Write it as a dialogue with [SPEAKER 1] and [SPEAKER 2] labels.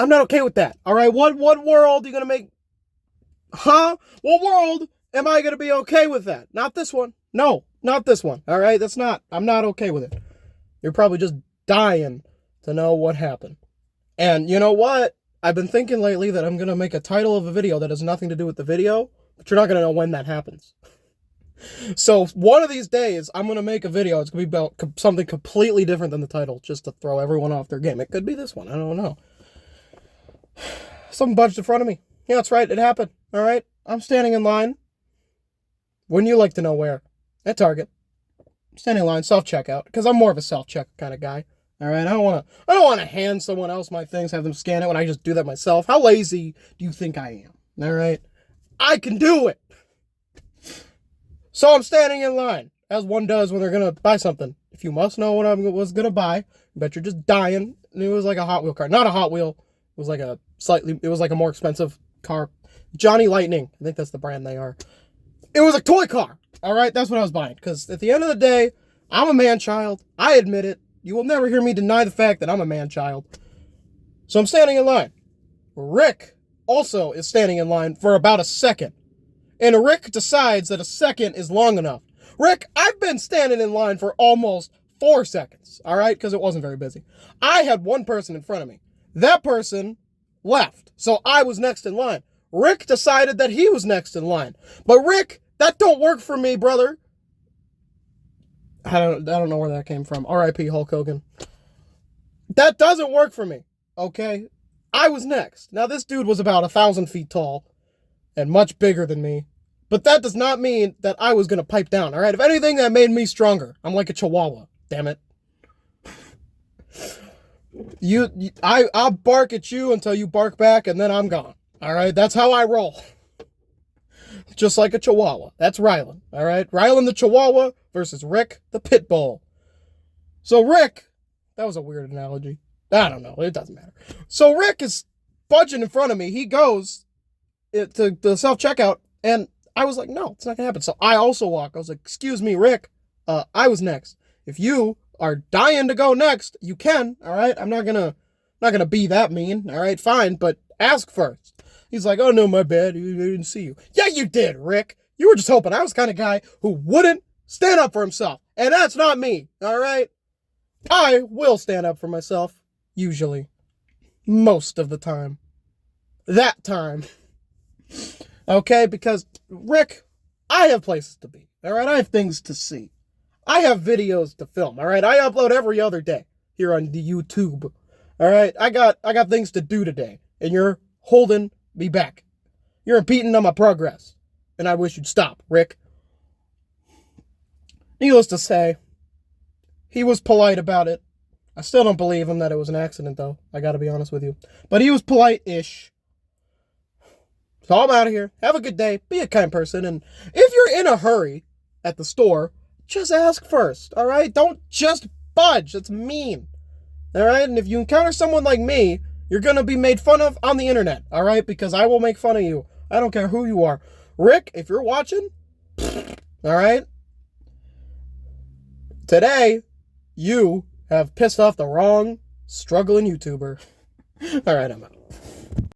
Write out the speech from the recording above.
[SPEAKER 1] I'm not okay with that. All right, what world are you gonna make? Huh? What world am I gonna be okay with that? Not this one. No, not this one. All right, I'm not okay with it. You're probably just dying to know what happened. And you know what? I've been thinking lately that I'm gonna make a title of a video that has nothing to do with the video, but you're not gonna know when that happens. So one of these days, I'm going to make a video. It's going to be about something completely different than the title, just to throw everyone off their game. It could be this one. I don't know. Something budged in front of me. Yeah, that's right. It happened. All right. I'm standing in line. Wouldn't you like to know where? At Target. Standing in line, self-checkout, because I'm more of a self-check kind of guy. All right. I don't want to hand someone else my things, have them scan it when I just do that myself. How lazy do you think I am? All right. I can do it. So I'm standing in line, as one does when they're going to buy something. If you must know what I was going to buy, I bet you're just dying. And it was like a Hot Wheel car. Not a Hot Wheel. It was like a more expensive car. Johnny Lightning. I think that's the brand they are. It was a toy car. All right, that's what I was buying. Because at the end of the day, I'm a man-child. I admit it. You will never hear me deny the fact that I'm a man-child. So I'm standing in line. Rick also is standing in line for about a second. And Rick decides that a second is long enough. Rick, I've been standing in line for almost 4 seconds, all right? Because it wasn't very busy. I had one person in front of me. That person left, so I was next in line. Rick decided that he was next in line. But Rick, that don't work for me, brother. I don't know where that came from. R.I.P. Hulk Hogan. That doesn't work for me, okay? I was next. Now, this dude was about 1,000 feet tall and much bigger than me. But that does not mean that I was going to pipe down, all right? If anything, that made me stronger. I'm like a chihuahua, damn it. I'll bark at you until you bark back, and then I'm gone, all right? That's how I roll. Just like a chihuahua. That's Rylan, all right? Rylan the chihuahua versus Rick the pit bull. So Rick, that was a weird analogy. I don't know. It doesn't matter. So Rick is budging in front of me. He goes to the self-checkout, and I was like, no, it's not gonna happen. So I also walk. I was like, excuse me, Rick. I was next. If you are dying to go next, you can. All right. I'm not gonna be that mean. All right, fine, but ask first. He's like, oh no, my bad. I didn't see you. Yeah, you did, Rick. You were just hoping I was the kind of guy who wouldn't stand up for himself, and that's not me. All right. I will stand up for myself. Usually, most of the time. That time. Okay, because, Rick, I have places to be, all right? I have things to see. I have videos to film, all right? I upload every other day here on the YouTube, all right? I got things to do today, and you're holding me back. You're impeding on my progress, and I wish you'd stop, Rick. Needless to say, he was polite about it. I still don't believe him that it was an accident, though. I gotta be honest with you. But he was polite-ish. So I'm out of here. Have a good day. Be a kind person. And if you're in a hurry at the store, just ask first, all right? Don't just budge. That's mean, all right? And if you encounter someone like me, you're going to be made fun of on the internet, all right? Because I will make fun of you. I don't care who you are. Rick, if you're watching, all right? Today, you have pissed off the wrong struggling YouTuber. All right, I'm out.